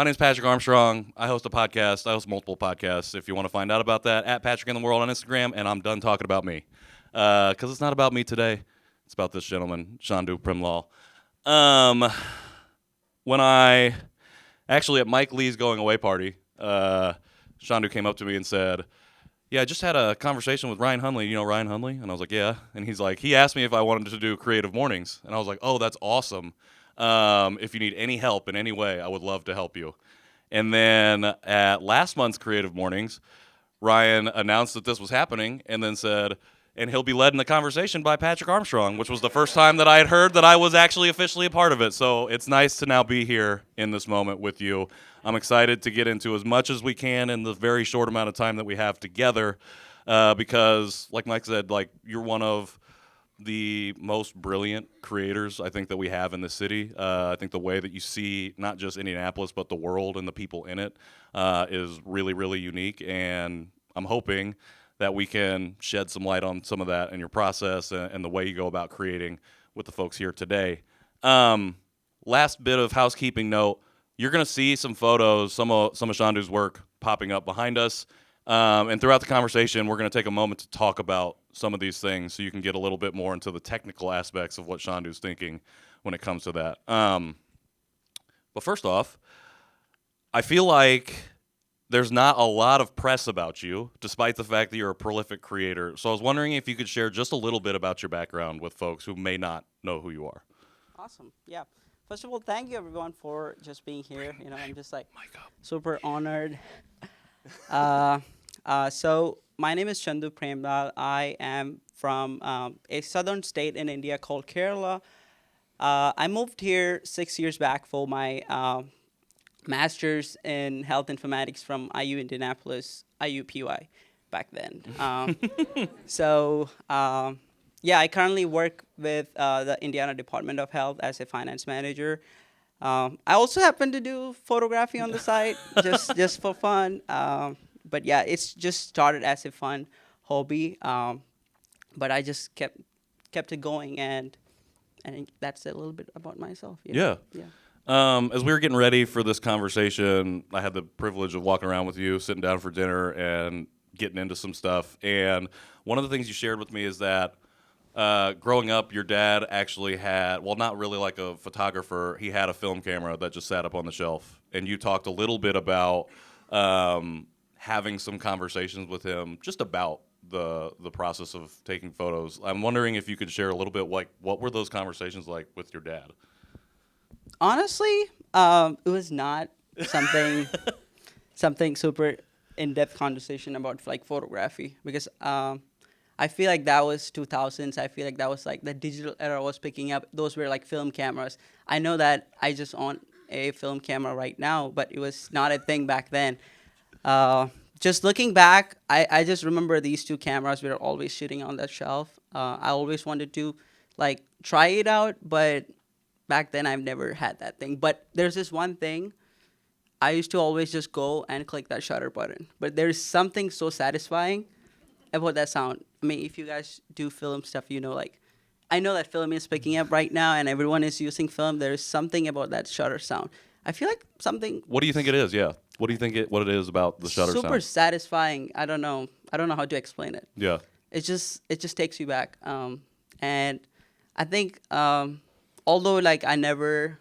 My name's Patrick Armstrong. I host a podcast. I host multiple podcasts. If you want to find out about that, at Patrick in the World on Instagram. And I'm done talking about me. Because it's not about me today. It's about this gentleman, Chandu Prem Lal. When I, actually at Mike Lee's going away party, Chandu came up to me and said, yeah, I just had a conversation with Ryan Hunley. You know Ryan Hunley? And I was like, yeah. And he's like, he asked me if I wanted to do Creative Mornings. And I was like, oh, that's awesome. If you need any help in any way, I would love to help you. And then at last month's Creative Mornings, Ryan announced that this was happening and then said, and he'll be led in the conversation by Patrick Armstrong, which was the first time that I had heard that I was actually officially a part of it. So it's nice to now be here in this moment with you. I'm excited to get into as much as we can in the very short amount of time that we have together because, like Mike said, like you're one of the most brilliant creators I think that we have in the city. I think the way that you see not just Indianapolis but the world and the people in it is really, really unique, and I'm hoping that we can shed some light on some of that in your process and the way you go about creating with the folks here today. Last bit of housekeeping note, you're going to see some photos, some of Chandu's work popping up behind us. And throughout the conversation, we're going to take a moment to talk about some of these things so you can get a little bit more into the technical aspects of what Chandu's thinking when it comes to that. But first off, I feel like there's not a lot of press about you, despite the fact that you're a prolific creator. So I was wondering if you could share just a little bit about your background with folks who may not know who you are. Awesome. Yeah. First of all, thank you everyone for just being here. You know, I'm just like super honored. So my name is Chandu Prem Lal. I am from a southern state in India called Kerala. I moved here 6 years back for my master's in health informatics from IU Indianapolis, IUPUI back then. Yeah, I currently work with the Indiana Department of Health as a finance manager. I also happen to do photography on the side, just for fun. But yeah, it's just started as a fun hobby. But I just kept it going, and that's a little bit about myself. Yeah. As we were getting ready for this conversation, I had the privilege of walking around with you, sitting down for dinner, and getting into some stuff. And one of the things you shared with me is that growing up, your dad actually had, well, not really like a photographer, he had a film camera that just sat up on the shelf. And you talked a little bit about having some conversations with him just about the process of taking photos. I'm wondering if you could share a little bit, like, what were those conversations like with your dad? Honestly, it was not something super in-depth conversation about like photography, because I feel like that was 2000s. I feel like that was like the digital era was picking up. Those were like film cameras. I know that I just own a film camera right now, but it was not a thing back then. Just looking back, I just remember these two cameras were always sitting on that shelf. I always wanted to like try it out, but back then I've never had that thing. But there's this one thing. I used to always just go and click that shutter button. But there's something so satisfying about that sound. I mean, if you guys do film stuff, you know, like, I know that film is picking up right now and everyone is using film. There's something about that shutter sound. I feel like something. What do you think it is? Yeah. What do you think what it is about the shutter sound? Super satisfying. I don't know how to explain it. Yeah. It just takes you back. And I think although like I never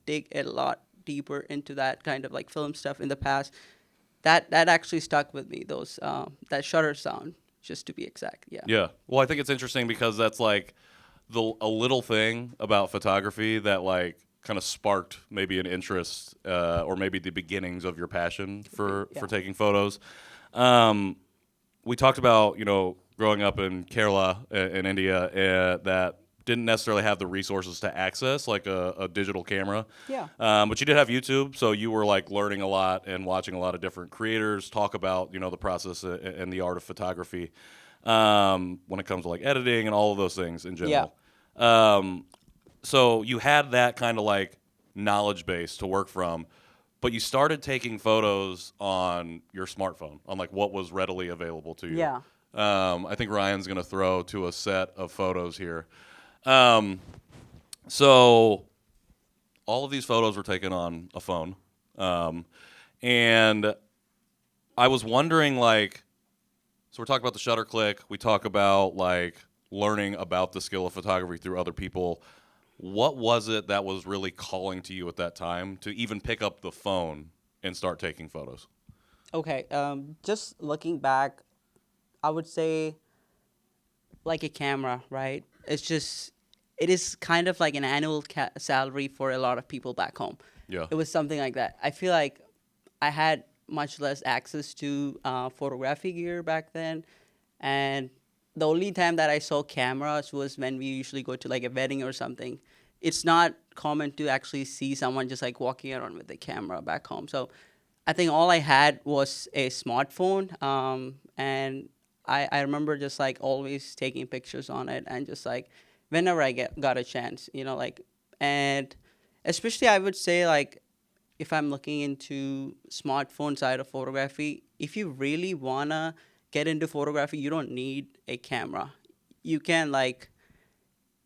dig a lot deeper into that kind of like film stuff in the past, that actually stuck with me. Those that shutter sound, just to be exact. Yeah. Yeah. Well, I think it's interesting because that's like a little thing about photography that like kind of sparked maybe an interest or maybe the beginnings of your passion for taking photos. We talked about, you know, growing up in Kerala in India that didn't necessarily have the resources to access like a digital camera. Yeah. But you did have YouTube, so you were like learning a lot and watching a lot of different creators talk about, you know, the process and the art of photography when it comes to like editing and all of those things in general. Yeah. So you had that kind of like knowledge base to work from, but you started taking photos on your smartphone, on like what was readily available to you. Yeah. I think Ryan's going to throw to a set of photos here. So all of these photos were taken on a phone. And I was wondering, like, so we're talking about the shutter click. We talk about, like, learning about the skill of photography through other people. What was it that was really calling to you at that time to even pick up the phone and start taking photos? Okay, just looking back, I would say like a camera, right? It is kind of like an annual salary for a lot of people back home. Yeah. It was something like that. I feel like I had much less access to photography gear back then, and the only time that I saw cameras was when we usually go to like a wedding or something. It's not common to actually see someone just like walking around with a camera back home. So I think all I had was a smartphone, and I remember just like always taking pictures on it and just like whenever I got a chance, like, and especially I would say like if I'm looking into smartphone side of photography, if you really wanna get into photography, you don't need a camera. You can like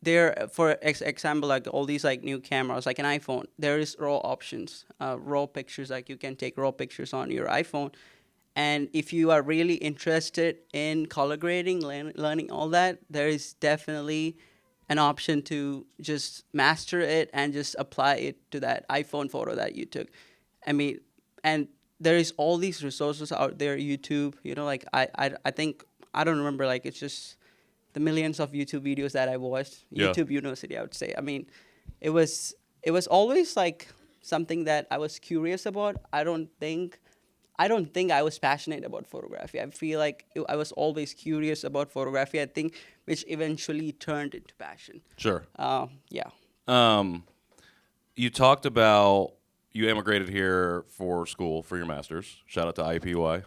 there for example like all these like new cameras like an iPhone, there is raw options, raw pictures, like you can take raw pictures on your iPhone. And if you are really interested in color grading, learning all that, there is definitely an option to just master it and just apply it to that iPhone photo that you took. I mean, and there is all these resources out there, YouTube, like I think, I don't remember, like it's just the millions of YouTube videos that I watched, Yeah. YouTube University, I would say. I mean, it was always like something that I was curious about. I don't think I was passionate about photography. I feel like I was always curious about photography. I think which eventually turned into passion. Sure. Yeah. You talked about you immigrated here for school for your master's. Shout out to IUPUI.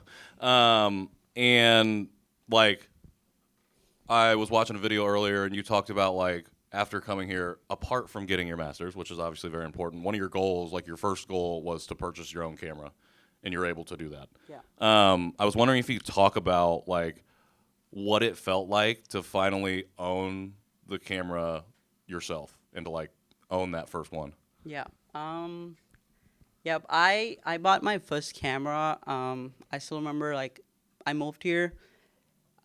And like, I was watching a video earlier, and you talked about like after coming here, apart from getting your master's, which is obviously very important, one of your goals, like your first goal, was to purchase your own camera, and you're able to do that. Yeah. I was wondering if you could talk about like what it felt like to finally own the camera yourself and to like own that first one. Yeah. Yep. I bought my first camera. I still remember like I moved here.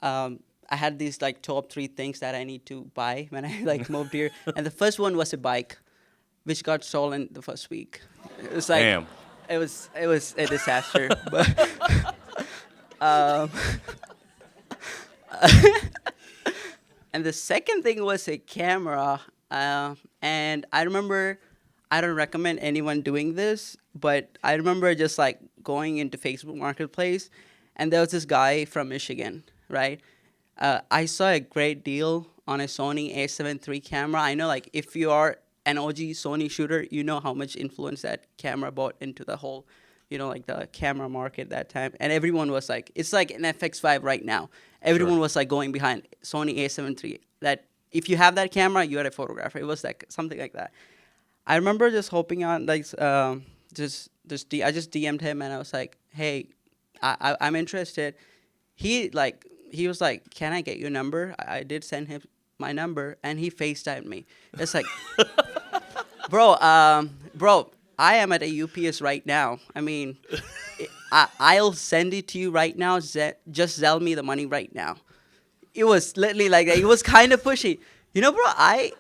I had these like top 3 things that I need to buy when I like moved here, and the first one was a bike, which got stolen the first week. It was like, Damn. it was a disaster. But and the second thing was a camera, and I remember, I don't recommend anyone doing this, but I remember just like going into Facebook Marketplace, and there was this guy from Michigan, right? I saw a great deal on a Sony A7 III camera. I know, like, if you are an OG Sony shooter, you know how much influence that camera brought into the whole, like the camera market that time. And everyone was like, it's like an FX5 right now. Everyone was like going behind Sony A7 III. That if you have that camera, you are a photographer. It was like something like that. I remember just hoping on like I just DM'd him and I was like, hey, I'm interested. He was like, can I get your number? I did send him my number, and he FaceTimed me. It's like, bro, I am at a UPS right now. I mean, I'll send it to you right now. Just sell me the money right now. It was literally like that. It was kind of pushy. Bro, I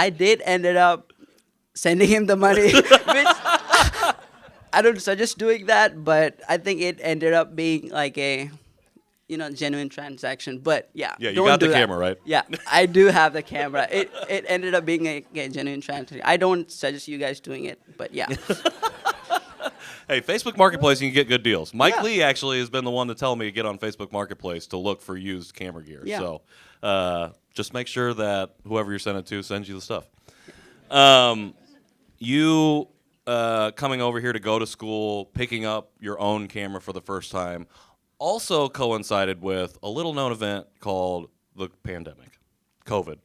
did ended up sending him the money, which I don't suggest doing that, but I think it ended up being like a genuine transaction. But yeah, Yeah, you got the camera, right? Yeah, I do have the camera. It ended up being a genuine transaction. I don't suggest you guys doing it, but yeah. Hey, Facebook Marketplace, you can get good deals. Mike Yeah. Lee actually has been the one to tell me to get on Facebook Marketplace to look for used camera gear. Yeah. So just make sure that whoever you're sending it to sends you the stuff. You coming over here to go to school, picking up your own camera for the first time, also coincided with a little-known event called the pandemic, COVID,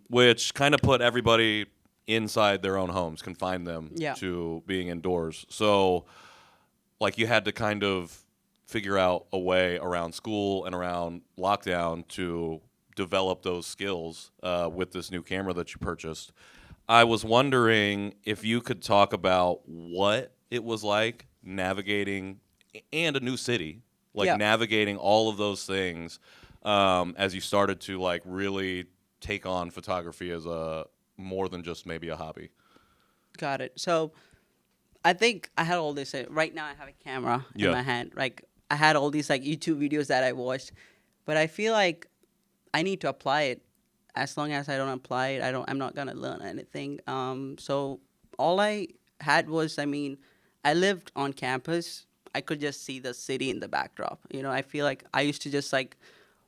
which kind of put everybody inside their own homes, confined them to being indoors. So, like, you had to kind of figure out a way around school and around lockdown to develop those skills with this new camera that you purchased. I was wondering if you could talk about what it was like navigating and a new city, like Yeah, navigating all of those things as you started to like really take on photography as a more than just maybe a hobby. got it. So I think I had all this. Right now, I have a camera in Yeah, my hand. Like I had all these like YouTube videos that I watched, but I feel like I need to apply it. As long as I don't apply it, I'm not gonna learn anything. So all I had was, I mean, I lived on campus. I could just see the city in the backdrop. I feel like I used to just like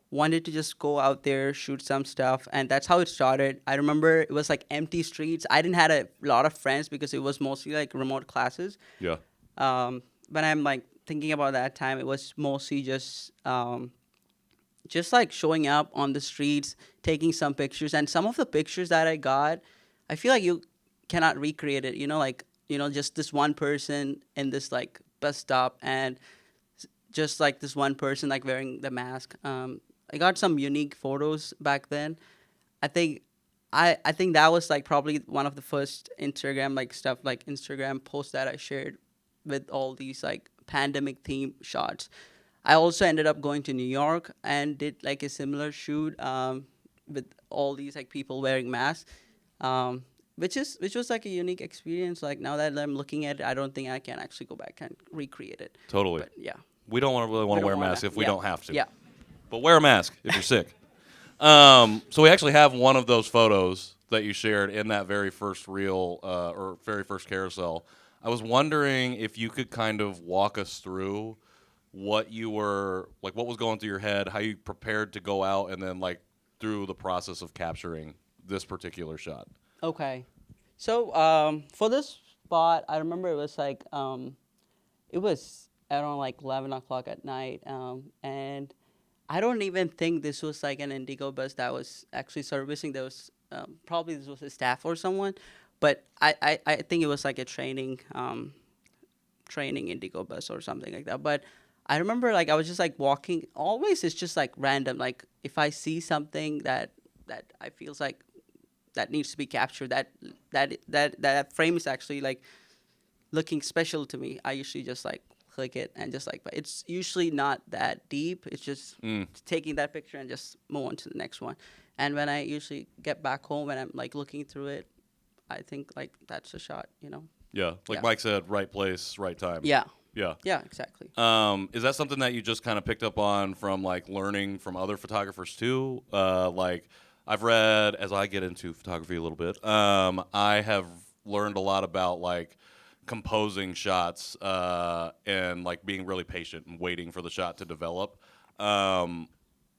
wanted to just go out there, shoot some stuff, and that's how it started. I remember it was like empty streets. I didn't had a lot of friends because it was mostly like remote classes. yeah, But I'm like thinking about that time, it was mostly just like showing up on the streets, taking some pictures, and some of the pictures that I got, I feel like you cannot recreate it. Like just this one person in this like bus stop, and just like this one person like wearing the mask. I got some unique photos back then. I think I think that was like probably one of the first Instagram like stuff like Instagram posts that I shared with all these like pandemic theme shots. I also ended up going to New York and did like a similar shoot with all these like people wearing masks, which was like a unique experience. Like now that I'm looking at it, I don't think I can actually go back and recreate it. totally. But yeah, We don't really we want to don't wear wanna. masks if we Yeah, don't have to. yeah. But wear a mask if you're sick. So we actually have one of those photos that you shared in that very first reel or very first carousel. I was wondering if you could kind of walk us through what you were like, what was going through your head, how you prepared to go out, and then like through the process of capturing this particular shot. Okay. So for this spot, I remember it was like it was around like 11 o'clock at night, and I don't even think this was like an Indigo bus that was actually servicing. There was probably this was a staff or someone, but I think it was like a training Indigo bus or something like that. But I remember like I was just like walking. Always it's just like random. Like if I see something that I feels like that needs to be captured, that frame is actually like looking special to me, I usually just like click it and just like, but it's usually not that deep. It's just taking that picture and just move on to the next one. And when I usually get back home and I'm like looking through it, I think like that's a shot. Yeah, like Yeah. Mike said, right place, right time. Yeah. Yeah. Yeah, exactly. Is that something that you just kind of picked up on from like learning from other photographers too? Like I've read as I get into photography a little bit. I have learned a lot about like composing shots and like being really patient and waiting for the shot to develop. Can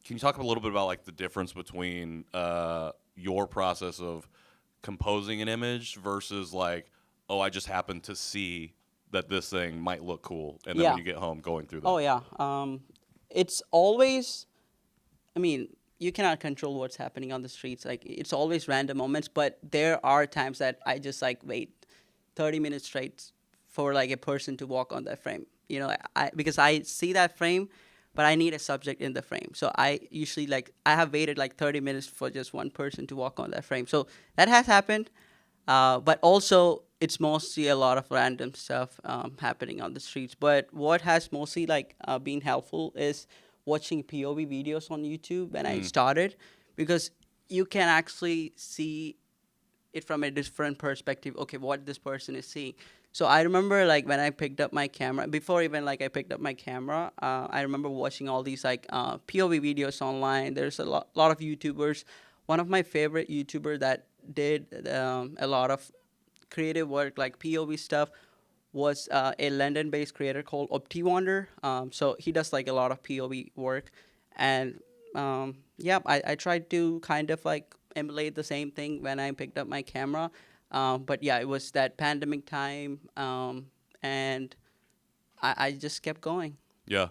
you talk a little bit about like the difference between your process of composing an image versus like, oh, I just happened to see that this thing might look cool, and then Yeah. when you get home, going through that. Oh yeah. It's always, I mean, you cannot control what's happening on the streets. Like it's always random moments, but there are times that I just like wait 30 minutes straight for like a person to walk on that frame. Because I see that frame, but I need a subject in the frame. So I usually like I have waited like 30 minutes for just one person to walk on that frame. So that has happened, but also it's mostly a lot of random stuff happening on the streets. But what has mostly like been helpful is watching POV videos on YouTube when I started, because you can actually see it from a different perspective. Okay, what this person is seeing. So I remember like when I picked up my camera, before even like I picked up my camera, I remember watching all these like POV videos online. There's a lot of YouTubers. One of my favorite YouTuber that did a lot of creative work like POV stuff was a London-based creator called OptiWander. So he does like a lot of POV work, and yeah, I tried to kind of like emulate the same thing when I picked up my camera. But yeah, it was that pandemic time, and I just kept going. Yeah.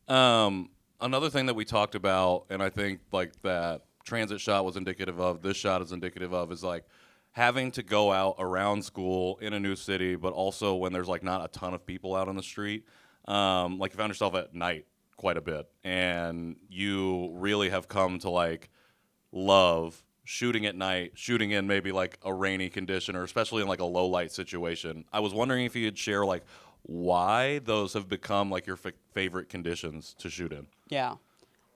Another thing that we talked about, and I think like that transit shot was indicative of, this shot is indicative of, is like having to go out around school in a new city, but also when there's like not a ton of people out on the street. Like you found yourself at night quite a bit, and you really have come to like love shooting at night, shooting in maybe like a rainy condition, or especially in like a low light situation. I was wondering if you could share like why those have become like your favorite conditions to shoot in. Yeah.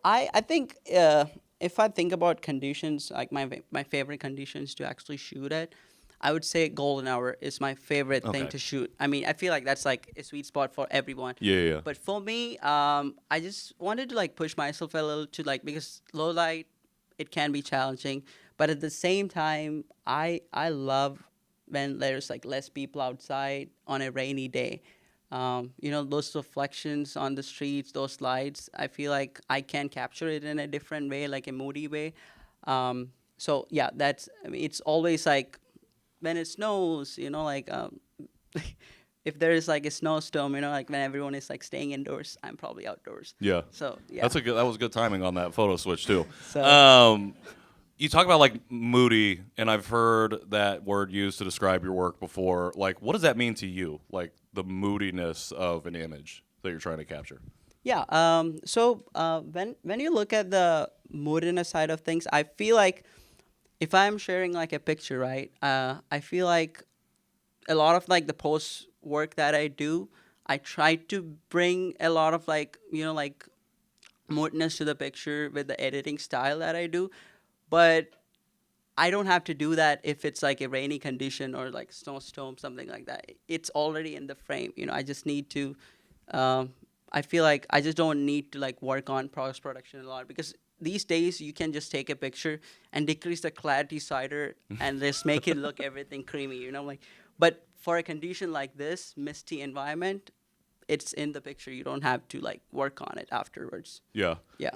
I think if I think about conditions, like my favorite conditions to actually shoot at, I would say golden hour is my favorite thing Okay. to shoot. I mean, I feel like that's like a sweet spot for everyone. Yeah, yeah. But for me, I just wanted to like push myself a little to like, because low light, it can be challenging, but at the same time, I love when there's like less people outside on a rainy day. Those reflections on the streets, those lights, I feel like I can capture it in a different way, like a moody way. So yeah, I mean, it's always like when it snows, if there is like a snowstorm, like when everyone is like staying indoors, I'm probably outdoors. Yeah. So yeah. That was good timing on that photo switch too. So You talk about like moody, and I've heard that word used to describe your work before. Like, what does that mean to you? Like the moodiness of an image that you're trying to capture. yeah. When you look at the moodiness side of things, I feel like if I'm sharing like a picture, right? I feel like a lot of like the post work that I do, I try to bring a lot of like like moodiness to the picture with the editing style that I do, but I don't have to do that if it's like a rainy condition or like snowstorm, something like that. It's already in the frame. I just need to. I feel like I just don't need to like work on post production a lot, because these days you can just take a picture and decrease the clarity slider and just make it look everything creamy. Like, but for a condition like this, misty environment, it's in the picture. You don't have to like work on it afterwards. Yeah. Yeah.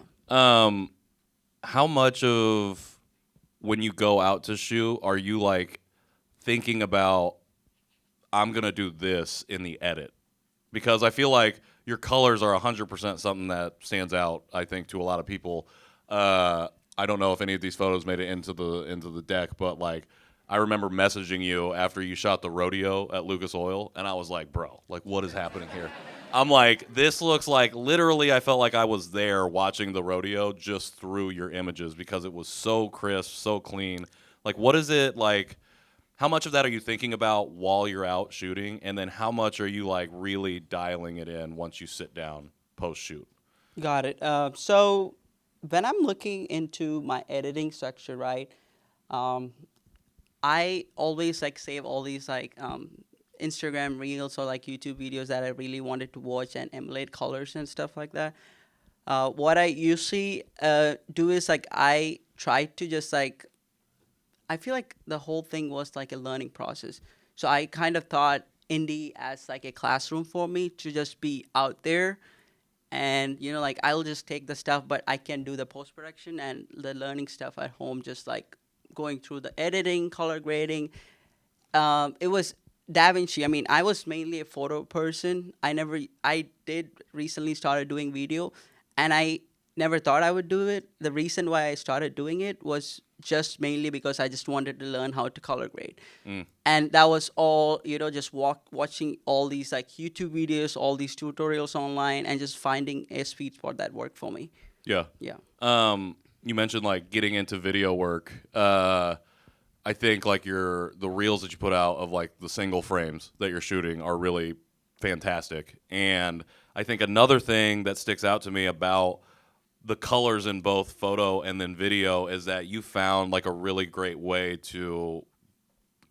How much of when you go out to shoot are you like thinking about I'm gonna do this in the edit? Because I feel like your colors are 100% something that stands out, I think, to a lot of people. I don't know if any of these photos made it into the deck, but like I remember messaging you after you shot the rodeo at Lucas Oil, and I was like, bro, like what is happening here? I'm like, this looks like literally I felt like I was there watching the rodeo just through your images because it was so crisp, so clean. Like, what is it like? How much of that are you thinking about while you're out shooting? And then how much are you like really dialing it in once you sit down post shoot? Got it. So when I'm looking into my editing structure, right, um, I always like save all these like Instagram reels or like YouTube videos that I really wanted to watch and emulate colors and stuff like that. What I usually do is like I try to just like, I feel like the whole thing was like a learning process. So I kind of thought indie as like a classroom for me to just be out there, and like I'll just take the stuff, but I can do the post production and the learning stuff at home, just like going through the editing, color grading. It was DaVinci. I mean, I was mainly a photo person. I did recently started doing video, and I never thought I would do it. The reason why I started doing it was just mainly because I just wanted to learn how to color grade. And that was all, just watching all these like YouTube videos, all these tutorials online, and just finding a sweet spot that worked for me. Yeah. Yeah. You mentioned like getting into video work. I think like the reels that you put out of like the single frames that you're shooting are really fantastic. And I think another thing that sticks out to me about the colors in both photo and then video is that you found like a really great way to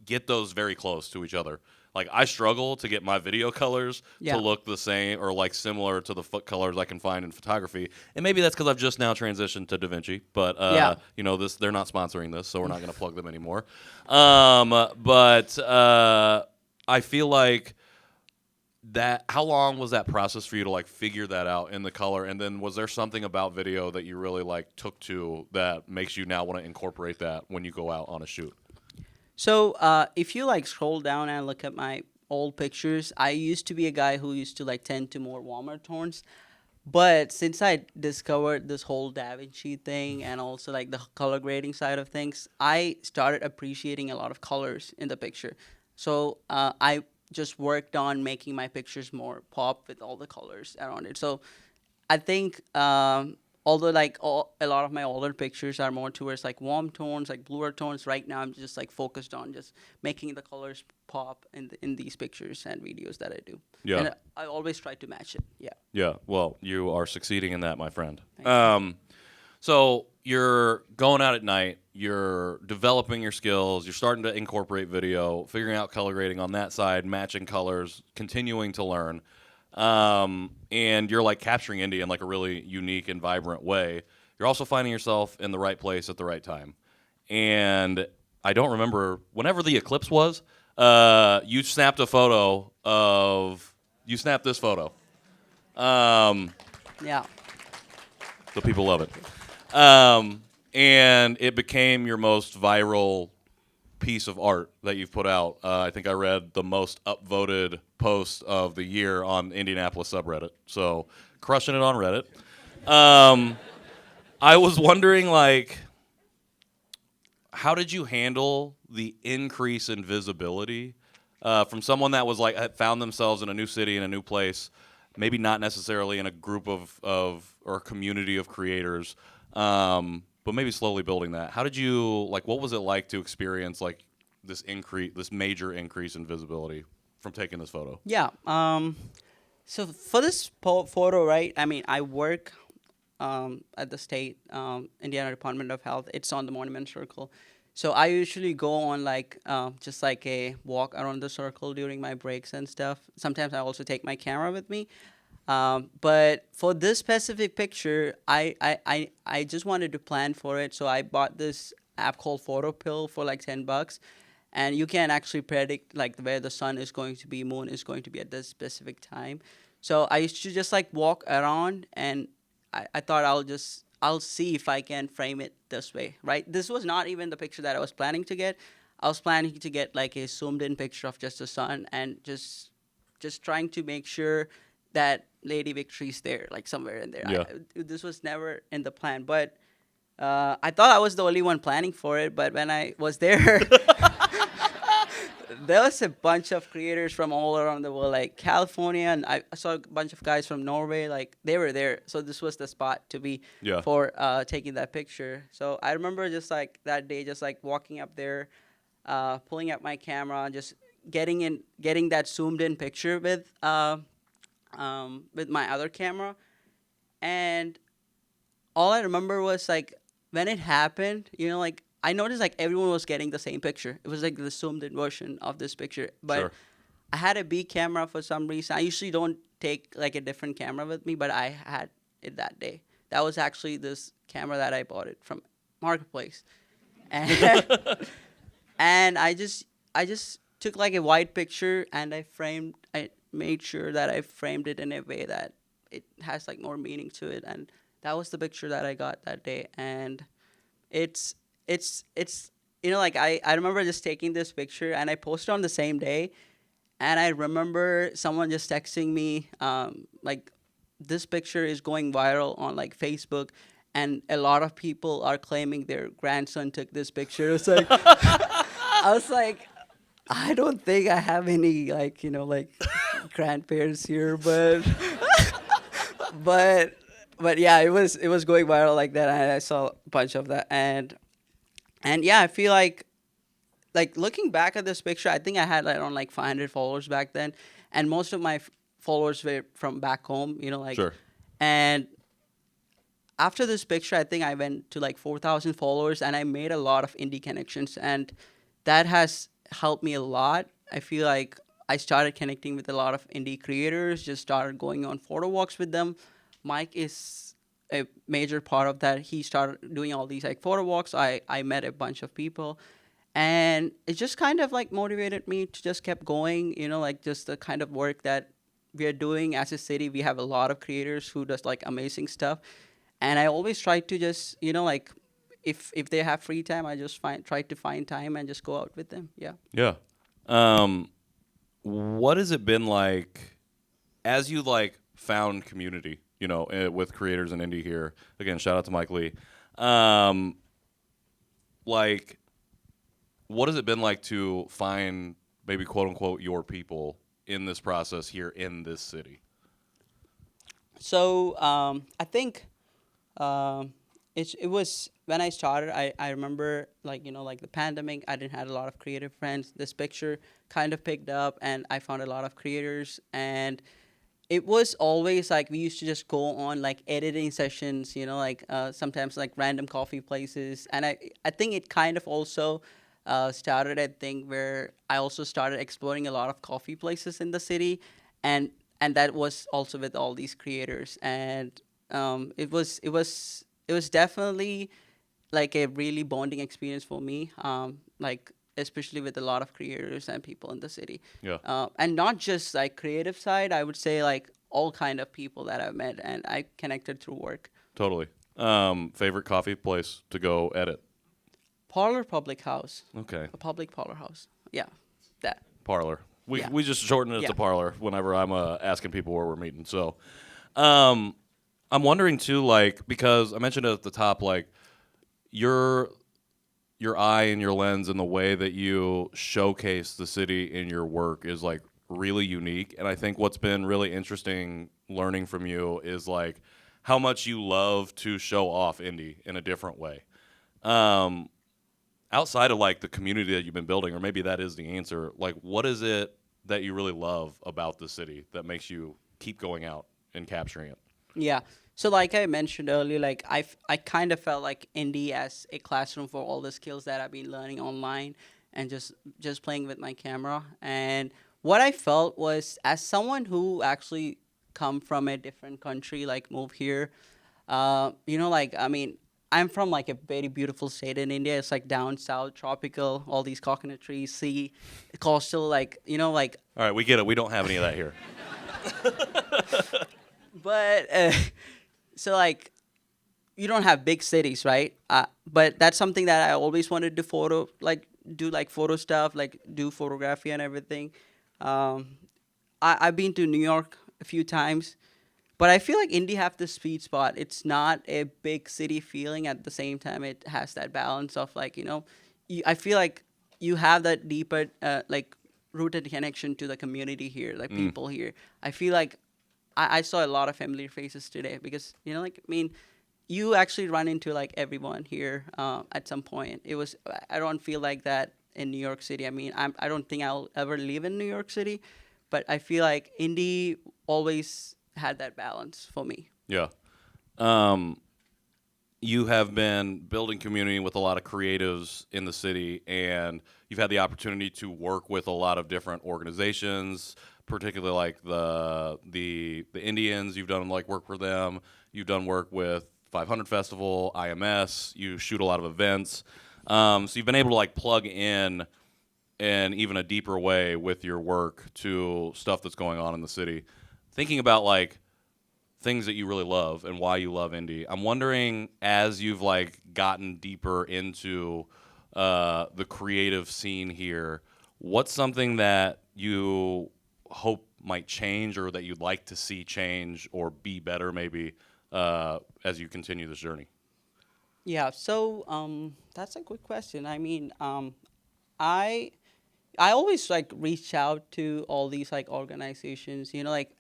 get those very close to each other. Like I struggle to get my video colors to look the same or like similar to the colors I can find in photography. And maybe that's because I've just now transitioned to DaVinci. But they're not sponsoring this, so we're not going to plug them anymore. But I feel like that. How long was that process for you to like figure that out in the color? And then was there something about video that you really like took to that makes you now want to incorporate that when you go out on a shoot? So if you like scroll down and look at my old pictures, I used to be a guy who used to like tend to more warmer tones. But since I discovered this whole DaVinci thing and also like the color grading side of things, I started appreciating a lot of colors in the picture. So I just worked on making my pictures more pop with all the colors around it. So I think although like a lot of my older pictures are more towards like warm tones, like bluer tones. Right now, I'm just like focused on just making the colors pop in these pictures and videos that I do. Yeah. And I always try to match it. Yeah. Yeah. Well, you are succeeding in that, my friend. Thank you. So you're going out at night, you're developing your skills, you're starting to incorporate video, figuring out color grading on that side, matching colors, continuing to learn. And you're like capturing indie in like a really unique and vibrant way. You're also finding yourself in the right place at the right time. And I don't remember whenever the eclipse was, you snapped a photo of, you snapped this photo. Yeah. So people love it. And it became your most viral piece of art that you've put out. I think I read the most upvoted post of the year on Indianapolis subreddit. So crushing it on Reddit. I was wondering, like, how did you handle the increase in visibility from someone that was like had found themselves in a new city in a new place, maybe not necessarily in a group of or a community of creators, but maybe slowly building that. How did you like? What was it like to experience like this major increase in visibility from taking this photo? Yeah. So for this photo, right? I mean, I work at the state Indiana Department of Health. It's on the Monument Circle. So I usually go on like just like a walk around the circle during my breaks and stuff. Sometimes I also take my camera with me. But for this specific picture, I just wanted to plan for it. So I bought this app called Photo Pill for like $10. And you can actually predict like where the sun is going to be, moon is going to be at this specific time. So I used to just like walk around, and I thought I'll see if I can frame it this way, right? This was not even the picture that I was planning to get. I was planning to get like a zoomed in picture of just the sun, and just trying to make sure that Lady Victory's there, like somewhere in there. Yeah. This was never in the plan, but I thought I was the only one planning for it. But when I was there, there was a bunch of creators from all around the world, like California, and I saw a bunch of guys from Norway. Like they were there, so this was the spot to be Yeah. for taking that picture. So I remember just like that day, just like walking up there, pulling up my camera, just getting that zoomed in picture with my other camera, and all I remember was like when it happened, like I noticed like everyone was getting the same picture. It was like the zoomed in version of this picture. But Sure. I had a B camera for some reason. I usually don't take like a different camera with me, but I had it that day. That was actually this camera that I bought it from Marketplace. And and I just took like a white picture, and I made sure that I framed it in a way that it has like more meaning to it, and that was the picture that I got that day. And it's like I remember just taking this picture, and I posted on the same day, and I remember someone just texting me like this picture is going viral on like Facebook, and a lot of people are claiming their grandson took this picture. It's like I was like, I don't think I have any like like grandparents here, but yeah, it was going viral like that, and I saw a bunch of that, and yeah, I feel like looking back at this picture, I think I had like around like 500 followers back then, and most of my followers were from back home, like. Sure. And after this picture, I think I went to like 4,000 followers, and I made a lot of indie connections, and that has helped me a lot. I feel like I started connecting with a lot of indie creators, just started going on photo walks with them. Mike is a major part of that. He started doing all these like photo walks. I met a bunch of people, and it just kind of like motivated me to just keep going, like just the kind of work that we are doing as a city. We have a lot of creators who does like amazing stuff, and I always try to just like if they have free time, I just try to find time and just go out with them. Yeah. Yeah. What has it been like as you like found community, with creators in indie here? Again, shout out to Mike Lee. Like, what has it been like to find maybe quote unquote your people in this process here in this city? So I think Um, it was when I started. I remember like like the pandemic. I didn't had a lot of creative friends. This picture kind of picked up, and I found a lot of creators. And it was always like we used to just go on like editing sessions. Like sometimes like random coffee places. And I think it kind of also started a thing where I also started exploring a lot of coffee places in the city, and that was also with all these creators. And it was definitely like a really bonding experience for me. Like especially with a lot of creators and people in the city, Yeah, and not just like creative side. I would say like all kind of people that I've met and I connected through work. totally. Favorite coffee place to go edit? Parlor Public House, Okay, a public parlor house. Yeah, that. Parlor. We Yeah, we just shorten it yeah. to Parlor whenever I'm asking people where we're meeting. So, um, I'm wondering too, like because I mentioned it at the top, like your your eye and your lens and the way that you showcase the city in your work is like really unique. And I think what's been really interesting learning from you is like how much you love to show off indie in a different way. Um, outside of like the community that you've been building, or maybe that is the answer. Like, what is it that you really love about the city that makes you keep going out and capturing it? Yeah. So like I mentioned earlier, like I kind of felt like indie as a classroom for all the skills that I've been learning online and just playing with my camera. And what I felt was as someone who actually come from a different country, like move here, like I mean, I'm from like a very beautiful state in India. It's like down south, tropical, all these coconut trees, sea, coastal, like like All right, we get it. We don't have any of that here. but so like you don't have big cities, right? But that's something that I always wanted to do like photo stuff, like do photography and everything. Um, I've been to New York a few times, but I feel like Indy have the sweet spot. It's not a big city feeling. At the same time, it has that balance of like I feel like you have that deeper like rooted connection to the community here, like Mm, people here. I feel like I saw a lot of familiar faces today because like I mean you actually run into like everyone here at some point. I don't feel like that in New York City. I mean, I don't think I'll ever live in New York City, but I feel like Indy always had that balance for me. yeah. Um, you have been building community with a lot of creatives in the city, and you've had the opportunity to work with a lot of different organizations, particularly like the Indians. You've done like work for them. You've done work with 500 Festival, IMS. You shoot a lot of events, so you've been able to like plug in even a deeper way with your work to stuff that's going on in the city. Thinking about like things that you really love and why you love indie. I'm wondering as you've like gotten deeper into the creative scene here, what's something that you hope might change or that you'd like to see change or be better maybe as you continue this journey? Yeah, so that's a good question. I mean, I I always like reach out to all these like organizations. Like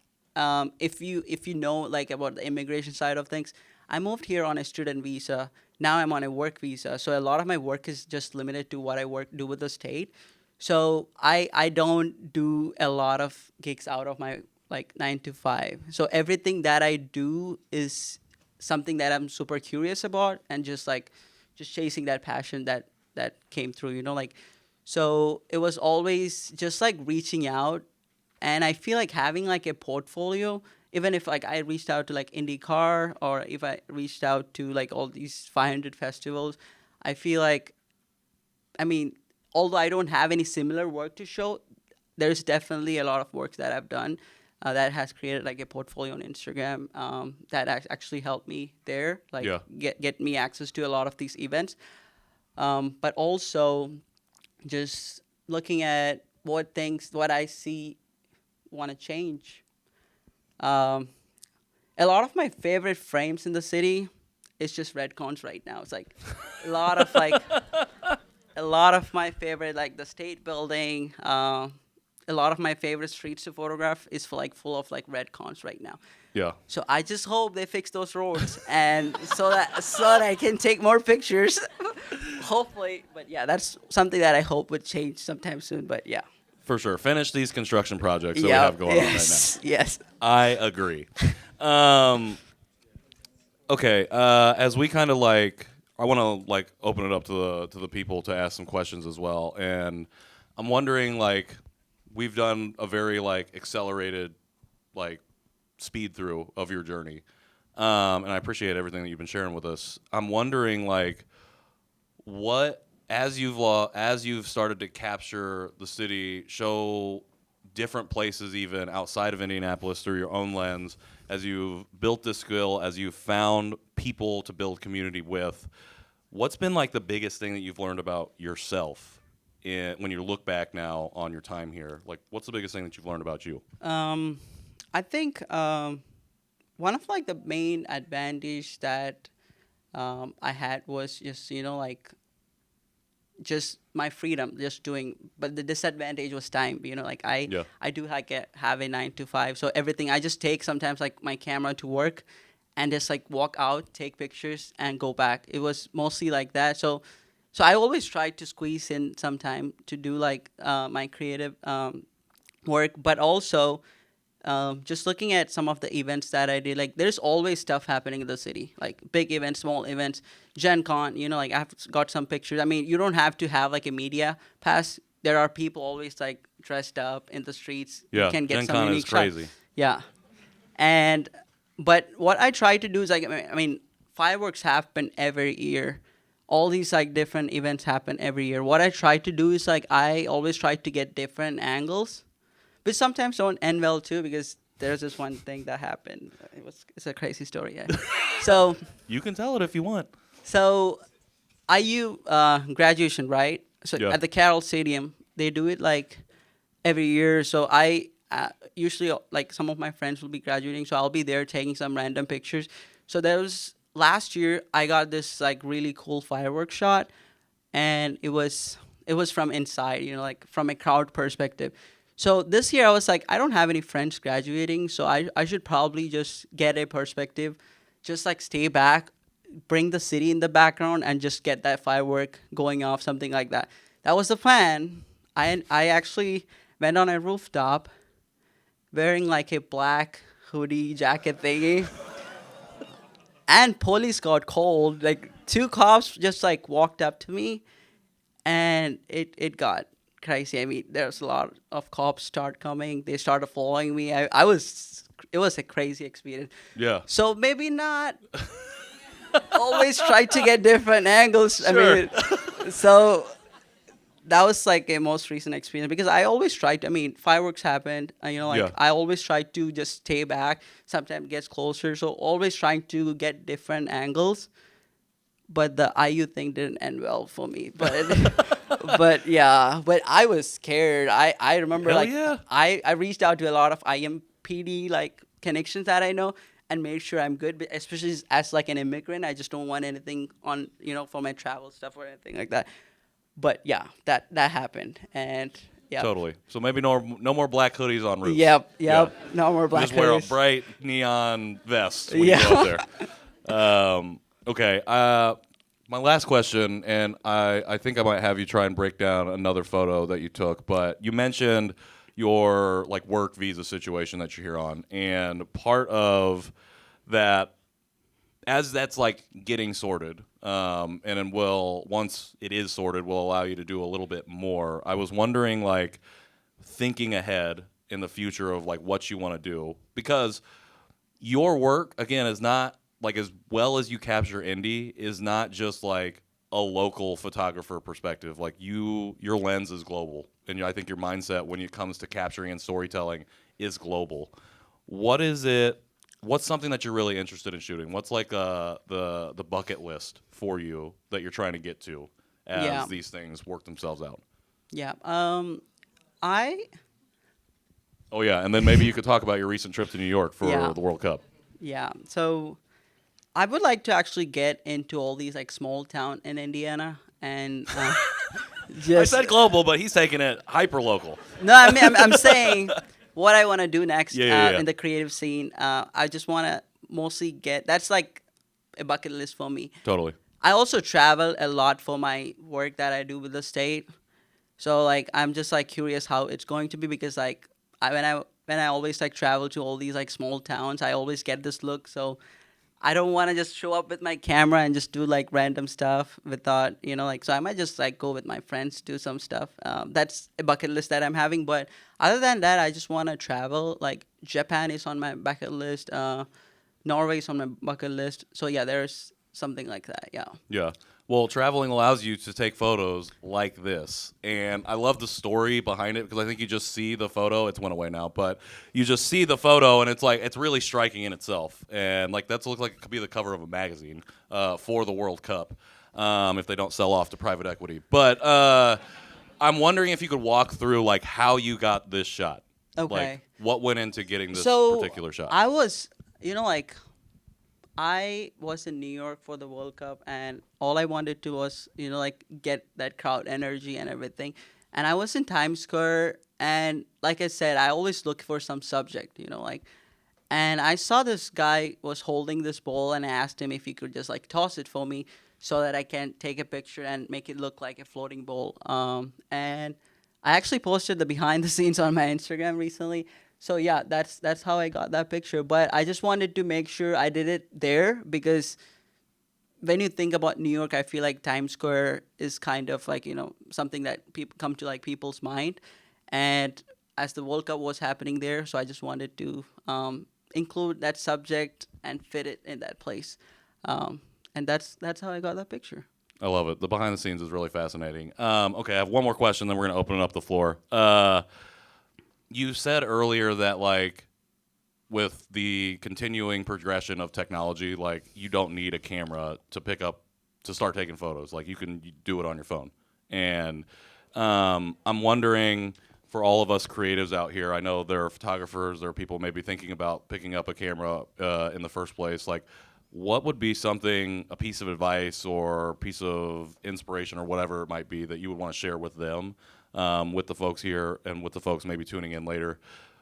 if you know like about the immigration side of things, I moved here on a student visa. Now I'm on a work visa, so a lot of my work is just limited to what I work do with the state. So I don't do a lot of gigs out of my like 9 to 5. So everything that I do is something that I'm super curious about and just chasing that passion that came through. Like so it was always just like reaching out, and I feel like having like a portfolio, even if like I reached out to like IndyCar or if I reached out to like all these 500 festivals, I feel like, I mean, although I don't have any similar work to show, there's definitely a lot of work that I've done that has created like a portfolio on Instagram that actually helped me there, like Yeah. get me access to a lot of these events. But also just looking at what I see want to change. Um, a lot of my favorite frames in the city is just red cones right now. It's like a lot of like a lot of my favorite like the state building. a lot of my favorite streets to photograph is for like full of like red cons right now. Yeah. So I just hope they fix those roads and so that I can take more pictures. Hopefully, but yeah, that's something that I hope would change sometime soon. But yeah. For sure. Finish these construction projects that we Yeah. have going on right now. Yes. Yes. I agree. Okay. As we kind of like, I want to like open it up to the people to ask some questions as well. And I'm wondering, like, we've done a very like accelerated, like, speed through of your journey, and I appreciate everything that you've been sharing with us. I'm wondering, like, what as you've started to capture the city, show different places even outside of Indianapolis through your own lens, as you've built this skill, as you've found people to build community with, what's been like the biggest thing that you've learned about yourself when you look back now on your time here? Like, what's the biggest thing that you've learned about you? I think one of like the main advantage that I had was just like just my freedom, just doing. But the disadvantage was time. Like I do like have a 9 to 5, so everything I just take sometimes like my camera to work, and just like walk out, take pictures, and go back. It was mostly like that. So I always tried to squeeze in some time to do like my creative work, but also. Just looking at some of the events that I did, like there's always stuff happening in the city, like big events, small events, Gen Con, like I've got some pictures. I mean, you don't have to have like a media pass. There are people always like dressed up in the streets. Yeah, You can get Gen some Con is unique crazy. shots. Yeah. But what I try to do is like, I mean, fireworks happen every year. All these like different events happen every year. What I try to do is like, I always try to get different angles. But sometimes don't end well too, because there's this one thing that happened. It's a crazy story. Yeah. So You can tell it if you want. so IU graduation, right? So Yeah. at the Carroll Stadium, they do it like every year. So I usually like some of my friends will be graduating, so I'll be there taking some random pictures. So there was last year I got this like really cool fireworks shot, and it was from inside, like from a crowd perspective. So this year I was like, I don't have any friends graduating, so I should probably just get a perspective, just like stay back, bring the city in the background, and just get that firework going off, something like that. That was the plan. I actually went on a rooftop wearing like a black hoodie jacket thingy. And police got called. Like 2 cops just like walked up to me, and it got crazy. I mean, there's a lot of cops start coming. They started following me. It was a crazy experience. Yeah. So maybe not always try to get different angles. Sure. I mean, so that was like a most recent experience, because I always tried. I mean, fireworks happened. Yeah. I always try to just stay back. Sometimes it gets closer. So always trying to get different angles. But the IU thing didn't end well for me. But yeah, but I was scared. I remember Hell like yeah. I reached out to a lot of IMPD like connections that I know, and made sure I'm good. But especially as like an immigrant, I just don't want anything on for my travel stuff or anything like that. But yeah, that happened, and yeah. Totally. So maybe no more black hoodies on roofs. Yep. Yeah. No more black Just wear a hoodies. bright neon vest when Yeah. you go out there. Okay. My last question, and I think I might have you try and break down another photo that you took, but you mentioned your like work visa situation that you're here on, and part of that, as that's like getting sorted, and then once it is sorted, will allow you to do a little bit more. I was wondering, like, thinking ahead in the future of like what you want to do, because your work again is not like, as well as you capture indie, is not just like a local photographer perspective. Like your lens is global, and I think your mindset when it comes to capturing and storytelling is global. What is it? What's something that you're really interested in shooting? What's like the bucket list for you that you're trying to get to as these things work themselves out? Yeah. Oh yeah, and then maybe you could talk about your recent trip to New York for the World Cup. Yeah. So I would like to actually get into all these like small town in Indiana, and I said global, but he's taking it hyper local. No, I mean, I'm saying what I want to do next Yeah. in the creative scene. I just want to mostly that's like a bucket list for me. Totally. I also travel a lot for my work that I do with the state. So like I'm just like curious how it's going to be because like when I always like travel to all these like small towns, I always get this look. So I don't want to just show up with my camera and just do like random stuff without, like, so I might just like go with my friends, do some stuff. That's a bucket list that I'm having. But other than that, I just want to travel. Like Japan is on my bucket list. Norway is on my bucket list. So yeah, there's something like that. Yeah. Yeah. Well, traveling allows you to take photos like this. And I love the story behind it because I think you just see the photo. It's went away now, but you just see the photo and it's like, it's really striking in itself. And like, that's looks like it could be the cover of a magazine for the World Cup if they don't sell off to private equity. But I'm wondering if you could walk through like how you got this shot. Okay. Like what went into getting this So particular shot? I was, like, I was in New York for the World Cup, and all I wanted to was, like, get that crowd energy and everything. And I was in Times Square, and like I said, I always look for some subject, like, and I saw this guy was holding this ball, and I asked him if he could just like toss it for me so that I can take a picture and make it look like a floating ball. And I actually posted the behind the scenes on my Instagram recently. So yeah, that's how I got that picture. But I just wanted to make sure I did it there because when you think about New York, I feel like Times Square is kind of like, something that people come to like people's mind. And as the World Cup was happening there, so I just wanted to include that subject and fit it in that place. And that's how I got that picture. I love it. The behind the scenes is really fascinating. Okay, I have one more question, then we're going to open it up the floor. You said earlier that, like, with the continuing progression of technology, like, you don't need a camera to start taking photos. Like, you can do it on your phone. And I'm wondering, for all of us creatives out here, I know there are photographers, there are people maybe thinking about picking up a camera in the first place. Like, what would be a piece of advice or piece of inspiration or whatever it might be that you would want to share with them, with the folks here and with the folks maybe tuning in later,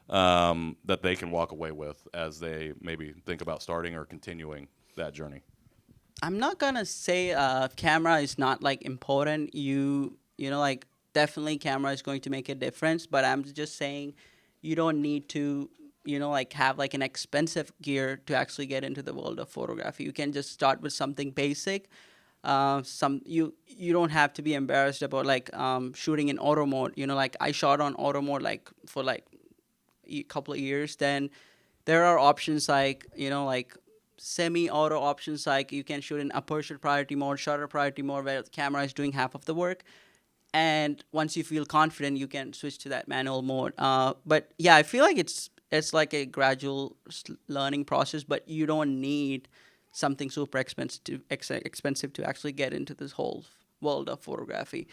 that they can walk away with as they maybe think about starting or continuing that journey? I'm not gonna say camera is not like important. Like definitely camera is going to make a difference, but I'm just saying you don't need to like have like an expensive gear to actually get into the world of photography. You can just start with something basic. You don't have to be embarrassed about like shooting in auto mode. Like I shot on auto mode like for like a couple of years. Then there are options like like semi-auto options, like you can shoot in aperture priority mode, shutter priority mode, where the camera is doing half of the work. And once you feel confident, you can switch to that manual mode. But yeah, I feel like it's like a gradual learning process, but you don't need something super expensive to actually get into this whole world of photography.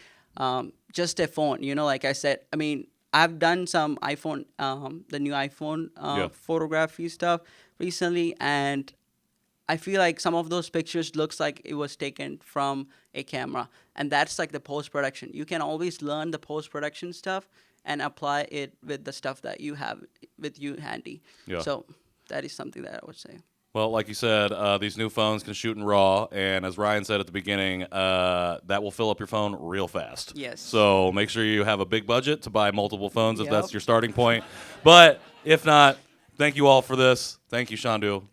Just a phone, like I said, I mean, I've done some iPhone, the new iPhone photography stuff recently, and I feel like some of those pictures looks like it was taken from a camera, and that's like the post-production. You can always learn the post-production stuff and apply it with the stuff that you have with you handy. Yeah. So that is something that I would say. Well, like you said, these new phones can shoot in RAW, and as Ryan said at the beginning, that will fill up your phone real fast. Yes. So make sure you have a big budget to buy multiple phones if Yep. that's your starting point. But if not, thank you all for this. Thank you, Chandu.